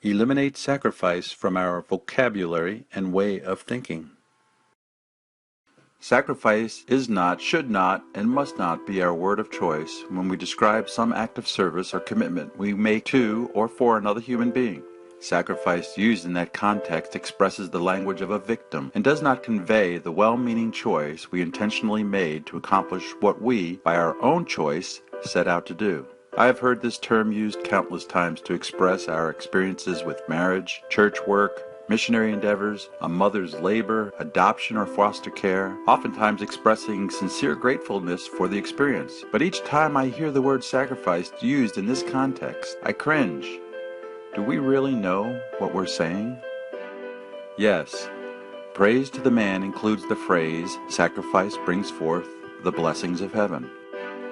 Eliminate sacrifice from our vocabulary and way of thinking. Sacrifice is not, should not, and must not be our word of choice when we describe some act of service or commitment we make to or for another human being. Sacrifice used in that context expresses the language of a victim and does not convey the well-meaning choice we intentionally made to accomplish what we, by our own choice, set out to do. I have heard this term used countless times to express our experiences with marriage, church work, missionary endeavors, a mother's labor, adoption or foster care, oftentimes expressing sincere gratefulness for the experience. But each time I hear the word sacrifice used in this context, I cringe. Do we really know what we're saying? Yes, praise to the man includes the phrase, sacrifice brings forth the blessings of heaven.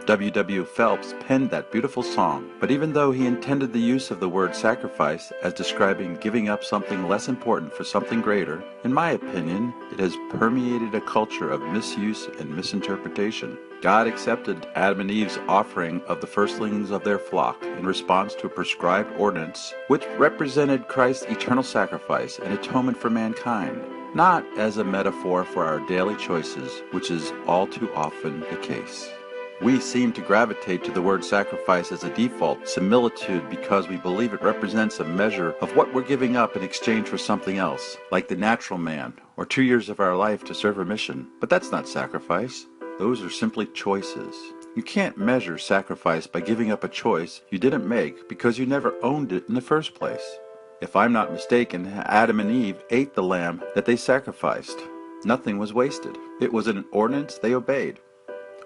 W. Phelps penned that beautiful song, but even though he intended the use of the word sacrifice as describing giving up something less important for something greater, in my opinion, it has permeated a culture of misuse and misinterpretation. God accepted Adam and Eve's offering of the firstlings of their flock in response to a prescribed ordinance, which represented Christ's eternal sacrifice and atonement for mankind, not as a metaphor for our daily choices, which is all too often the case. We seem to gravitate to the word sacrifice as a default similitude because we believe it represents a measure of what we're giving up in exchange for something else, like the natural man, or 2 years of our life to serve a mission. But that's not sacrifice. Those are simply choices. You can't measure sacrifice by giving up a choice you didn't make because you never owned it in the first place. If I'm not mistaken, Adam and Eve ate the lamb that they sacrificed. Nothing was wasted. It was an ordinance they obeyed.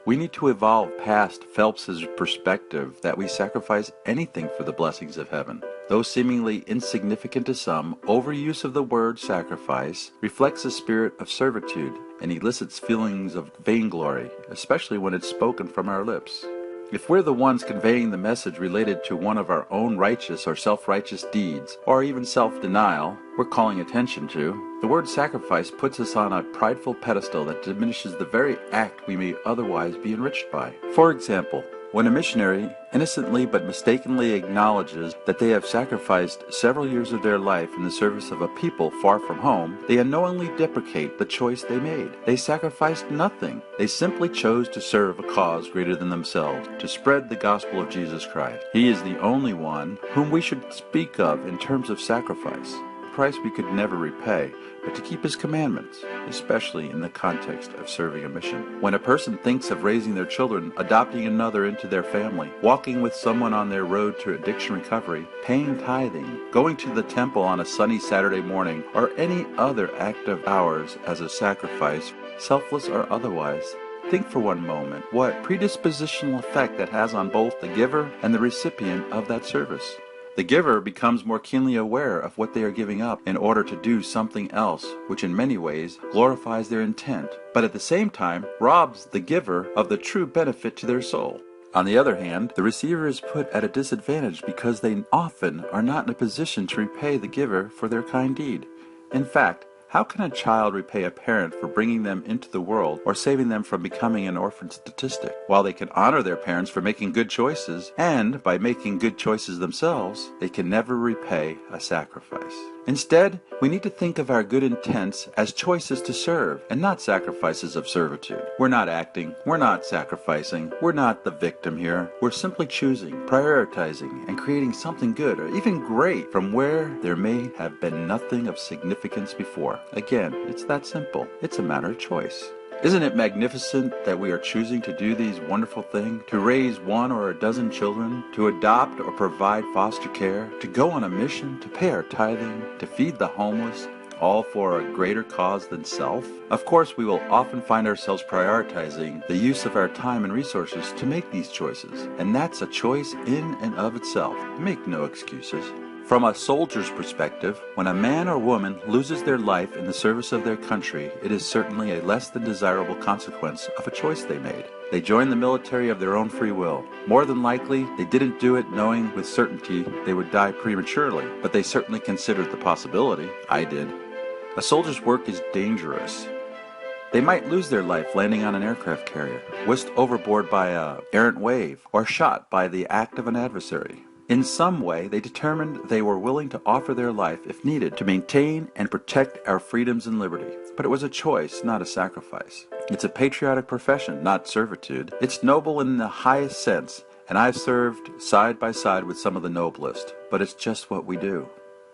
We need to evolve past Phelps's perspective that we sacrifice anything for the blessings of heaven. Though seemingly insignificant to some, overuse of the word sacrifice reflects a spirit of servitude and elicits feelings of vainglory, especially when it's spoken from our lips. If we're the ones conveying the message related to one of our own righteous or self-righteous deeds, or even self-denial we're calling attention to, the word sacrifice puts us on a prideful pedestal that diminishes the very act we may otherwise be enriched by. For example, when a missionary innocently but mistakenly acknowledges that they have sacrificed several years of their life in the service of a people far from home, they unknowingly deprecate the choice they made. They sacrificed nothing. They simply chose to serve a cause greater than themselves, to spread the gospel of Jesus Christ. He is the only one whom we should speak of in terms of sacrifice. Price we could never repay, but to keep his commandments, especially in the context of serving a mission. When a person thinks of raising their children, adopting another into their family, walking with someone on their road to addiction recovery, paying tithing, going to the temple on a sunny Saturday morning, or any other act of ours as a sacrifice, selfless or otherwise, think for one moment what predispositional effect that has on both the giver and the recipient of that service. The giver becomes more keenly aware of what they are giving up in order to do something else, which in many ways glorifies their intent, but at the same time robs the giver of the true benefit to their soul. On the other hand, the receiver is put at a disadvantage because they often are not in a position to repay the giver for their kind deed. In fact, how can a child repay a parent for bringing them into the world or saving them from becoming an orphan statistic? While they can honor their parents for making good choices, and by making good choices themselves, they can never repay a sacrifice. Instead, we need to think of our good intents as choices to serve and not sacrifices of servitude. We're not acting, we're not sacrificing, we're not the victim here. We're simply choosing, prioritizing, and creating something good or even great from where there may have been nothing of significance before. Again, it's that simple. It's a matter of choice. Isn't it magnificent that we are choosing to do these wonderful things, to raise 1 or a dozen children, to adopt or provide foster care, to go on a mission, to pay our tithing, to feed the homeless, all for a greater cause than self? Of course, we will often find ourselves prioritizing the use of our time and resources to make these choices, and that's a choice in and of itself. Make no excuses. From a soldier's perspective, when a man or woman loses their life in the service of their country, it is certainly a less than desirable consequence of a choice they made. They joined the military of their own free will. More than likely, they didn't do it knowing with certainty they would die prematurely, but they certainly considered the possibility. I did. A soldier's work is dangerous. They might lose their life landing on an aircraft carrier, whisked overboard by an errant wave, or shot by the act of an adversary. In some way, they determined they were willing to offer their life, if needed, to maintain and protect our freedoms and liberty. But it was a choice, not a sacrifice. It's a patriotic profession, not servitude. It's noble in the highest sense, and I've served side by side with some of the noblest. But it's just what we do,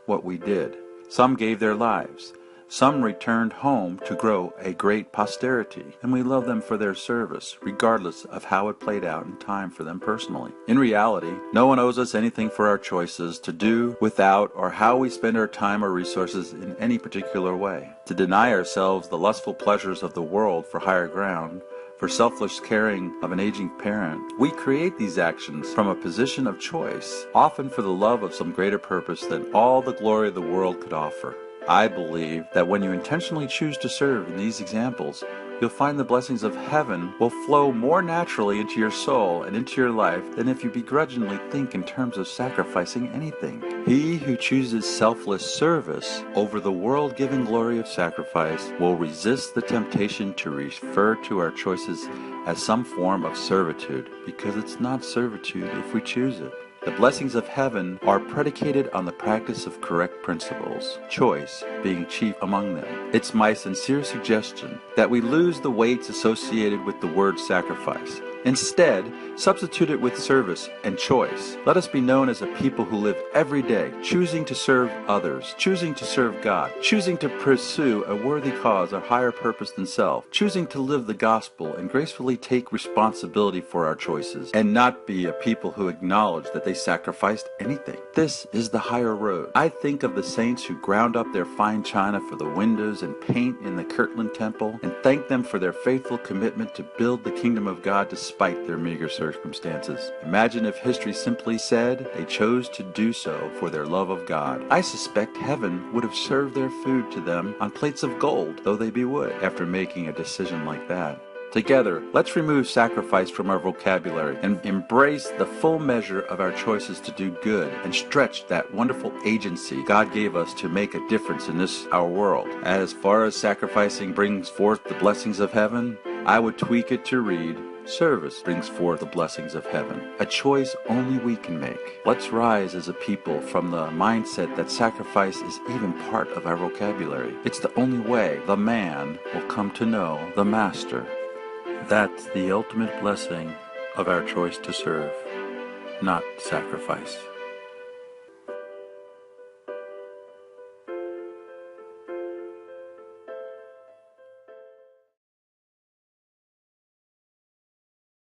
what we did. Some gave their lives. Some returned home to grow a great posterity, and we love them for their service, regardless of how it played out in time for them personally. In reality, no one owes us anything for our choices to do without or how we spend our time or resources in any particular way. To deny ourselves the lustful pleasures of the world for higher ground, for selfless caring of an aging parent, we create these actions from a position of choice, often for the love of some greater purpose than all the glory the world could offer. I believe that when you intentionally choose to serve in these examples, you'll find the blessings of heaven will flow more naturally into your soul and into your life than if you begrudgingly think in terms of sacrificing anything. He who chooses selfless service over the world-giving glory of sacrifice will resist the temptation to refer to our choices as some form of servitude, because it's not servitude if we choose it. The blessings of heaven are predicated on the practice of correct principles, choice being chief among them. It's my sincere suggestion that we lose the weights associated with the word sacrifice. Instead, substitute it with service and choice. Let us be known as a people who live every day, choosing to serve others, choosing to serve God, choosing to pursue a worthy cause or higher purpose than self, choosing to live the gospel and gracefully take responsibility for our choices, and not be a people who acknowledge that they sacrificed anything. This is the higher road. I think of the saints who ground up their fine china for the windows and paint in the Kirtland Temple, and thank them for their faithful commitment to build the kingdom of God despite their meager circumstances. Imagine if history simply said they chose to do so for their love of God. I suspect heaven would have served their food to them on plates of gold, though they be wood, after making a decision like that. Together, let's remove sacrifice from our vocabulary and embrace the full measure of our choices to do good and stretch that wonderful agency God gave us to make a difference in this, our world. As far as sacrificing brings forth the blessings of heaven, I would tweak it to read, service brings forth the blessings of heaven, a choice only we can make. Let's rise as a people from the mindset that sacrifice is even part of our vocabulary. It's the only way the man will come to know the master. That's the ultimate blessing of our choice to serve, not sacrifice.